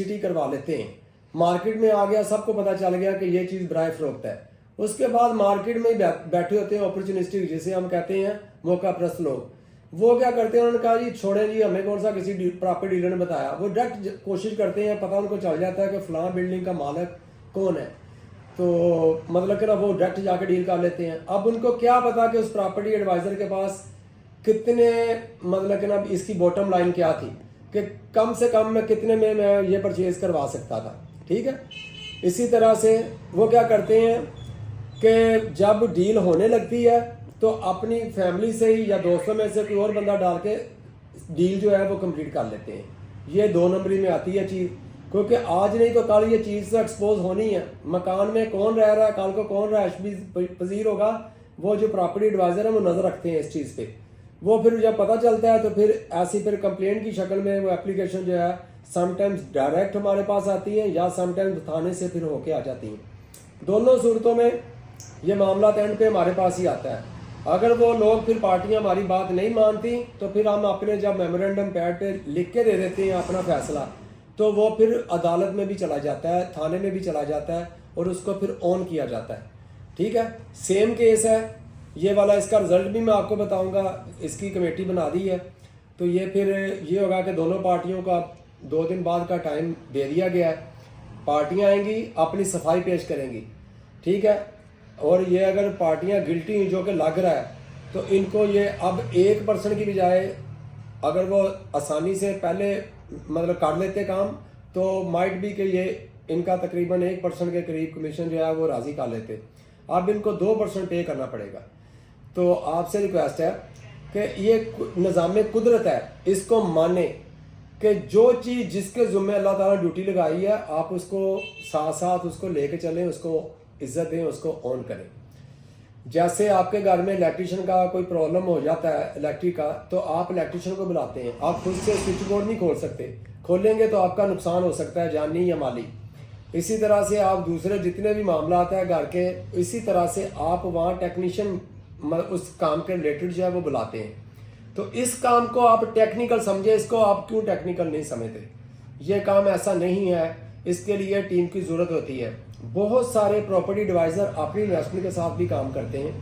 City करवा लेते हैं, मार्केट में आ गया, सबको पता चल गया कि ये चीज़ बराए फरोख्त है। उसके बाद मार्केट में बैठे होते हैं अपॉर्चुनिस्टिक, जिसे हम कहते हैं मौका प्रस्त लोग, वो क्या करते हैं, उन्होंने कहा जी छोड़ें जी, हमें कौन सा किसी प्रॉपर्टी डीलर ने बताया, वो डायरेक्ट कोशिश करते हैं, पता उनको चल जाता है कि फलां बिल्डिंग का मालिक कौन है, तो मतलब कि ना वो डायरेक्ट जाके डील कर लेते हैं। अब उनको क्या पता कि उस प्रॉपर्टी एडवाइज़र के पास कितने मतलब कि ना इसकी बॉटम लाइन क्या थी कि कम से कम में कितने में मैं ये परचेज करवा सकता था। ठीक है, इसी तरह से वो क्या करते हैं कि जब डील होने लगती है तो अपनी फैमिली से ही या दोस्तों में से कोई और बंदा डाल के डील जो है वो कंप्लीट कर लेते हैं। ये 2 नंबरी में आती है चीज़, क्योंकि आज नहीं तो कल ये चीज़ तो एक्सपोज होनी है। मकान में कौन रह रहा है, कल को कौन रहायश पजीर होगा, वो जो प्रॉपर्टी एडवाइज़र है वो नज़र रखते हैं इस चीज़ पे। वो फिर जब पता चलता है तो फिर ऐसी फिर कंप्लेंट की शक्ल में वो एप्लीकेशन जो है समटाइम्स डायरेक्ट हमारे पास आती है या समटाइम्स थाने से फिर होके आ जाती हैं। दोनों सूरतों में ये मामला एंड पे हमारे पास ही आता है। अगर वो लोग फिर पार्टियां हमारी बात नहीं मानती तो फिर हम अपने जब मेमोरेंडम पैड पे लिख के दे देते हैं अपना फैसला, तो वो फिर अदालत में भी चला जाता है, थाने में भी चला जाता है और उसको फिर ऑन किया जाता है। ठीक है, सेम केस है ये वाला, इसका रिजल्ट भी मैं आपको बताऊंगा। इसकी कमेटी बना दी है, तो ये फिर ये होगा कि दोनों पार्टियों का 2 दिन बाद का टाइम दे दिया गया है। पार्टियां आएंगी, अपनी सफाई पेश करेंगी। ठीक है, और ये अगर पार्टियां गिल्टी जो कि लग रहा है तो इनको ये अब 1% की बजाय अगर वो आसानी से पहले मतलब कर लेते काम, तो माइट भी कि ये इनका तकरीबन 1% के करीब कमीशन जो है वो राज़ी कर लेते। अब इनको 2% पे करना पड़ेगा। तो आपसे रिक्वेस्ट है कि ये निज़ाम कुदरत है, इसको माने कि जो चीज़ जिसके ज़ुम्मे अल्लाह ताला ड्यूटी लगाई है आप उसको साथ साथ उसको लेके चलें, उसको इज्जत दें, उसको ऑन करें। जैसे आपके घर में इलेक्ट्रिशियन का कोई प्रॉब्लम हो जाता है इलेक्ट्रिक का, तो आप इलेक्ट्रिशियन को बुलाते हैं। आप खुद से स्विच बोर्ड नहीं खोल सकते, खोलेंगे तो आपका नुकसान हो सकता है जानी या माली। इसी तरह से आप दूसरे जितने भी मामला आता है घर के, इसी तरह से आप वहाँ टेक्नीशियन उस काम के रिलेटेड जो है वो बुलाते हैं। तो इस काम को आप टेक्निकल समझे, इसको आप क्यों टेक्निकल नहीं समझते? ये काम ऐसा नहीं है, इसके लिए टीम की ज़रूरत होती है। बहुत सारे प्रॉपर्टी एडवाइज़र अपनी इन्वेस्टमेंट के साथ भी काम करते हैं,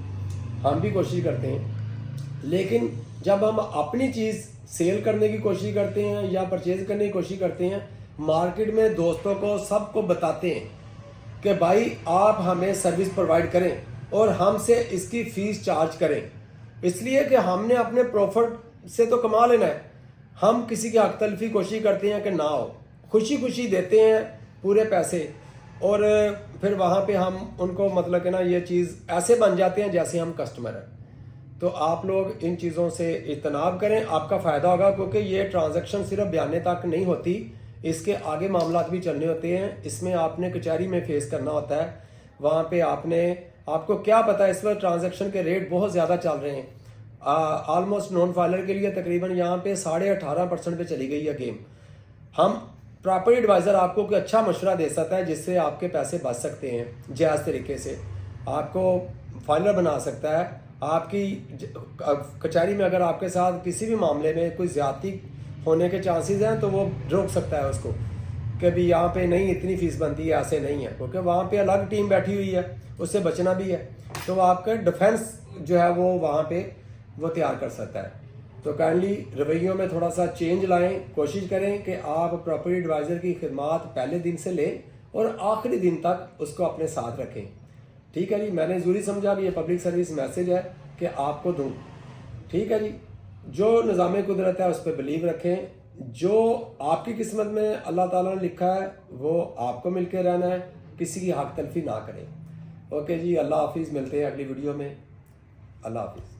हम भी कोशिश करते हैं, लेकिन जब हम अपनी चीज़ सेल करने की कोशिश करते हैं या परचेज करने की कोशिश करते हैं, मार्केट में दोस्तों को सबको बताते हैं कि भाई आप हमें सर्विस प्रोवाइड करें और हमसे इसकी फ़ीस चार्ज करें, इसलिए कि हमने अपने प्रॉफिट से तो कमा लेना है। हम किसी की हक तलफी कोशिश करते हैं कि ना हो, खुशी खुशी देते हैं पूरे पैसे, और फिर वहाँ पे हम उनको मतलब कि ना ये चीज़ ऐसे बन जाते हैं जैसे हम कस्टमर हैं। तो आप लोग इन चीज़ों से इज्तनाब करें, आपका फ़ायदा होगा, क्योंकि ये ट्रांजैक्शन सिर्फ बयाने तक नहीं होती, इसके आगे मामला भी चलने होते हैं। इसमें आपने कचहरी में फेस करना होता है, वहाँ पे आपको क्या पता है इस वक्त ट्रांजैक्शन के रेट बहुत ज़्यादा चल रहे हैं। ऑलमोस्ट नॉन फाइलर के लिए तकरीबन यहाँ पे 18.5% पे चली गई है गेम। हम प्रॉपर्टी एडवाइज़र आपको कोई अच्छा मशवरा दे सकता है जिससे आपके पैसे बच सकते हैं, जायज़ तरीके से आपको फाइलर बना सकता है। आपकी कचहरी में अगर आपके साथ किसी भी मामले में कोई ज़्यादती होने के चांसेस हैं तो वो रोक सकता है उसको कि भी यहाँ पे नहीं इतनी फ़ीस बनती है, ऐसे नहीं है, क्योंकि वहाँ पे अलग टीम बैठी हुई है, उससे बचना भी है। तो आपका डिफेंस जो है वो वहाँ पे वो तैयार कर सकता है। तो काइंडली रवैयों में थोड़ा सा चेंज लाएं, कोशिश करें कि आप प्रॉपर्टी एडवाइज़र की खिदमात पहले दिन से लें और आखिरी दिन तक उसको अपने साथ रखें। ठीक है जी, मैंने ज़रूरी समझा कि ये पब्लिक सर्विस मैसेज है कि आपको दूँ। ठीक है जी, जो निज़ाम कुदरत है उस पर बिलीव रखें, जो आपकी किस्मत में अल्लाह ताला ने लिखा है वो आपको मिल के रहना है, किसी की हक तलफी ना करें। ओके जी, अल्लाह हाफिज़, मिलते हैं अगली वीडियो में। अल्लाह हाफिज़।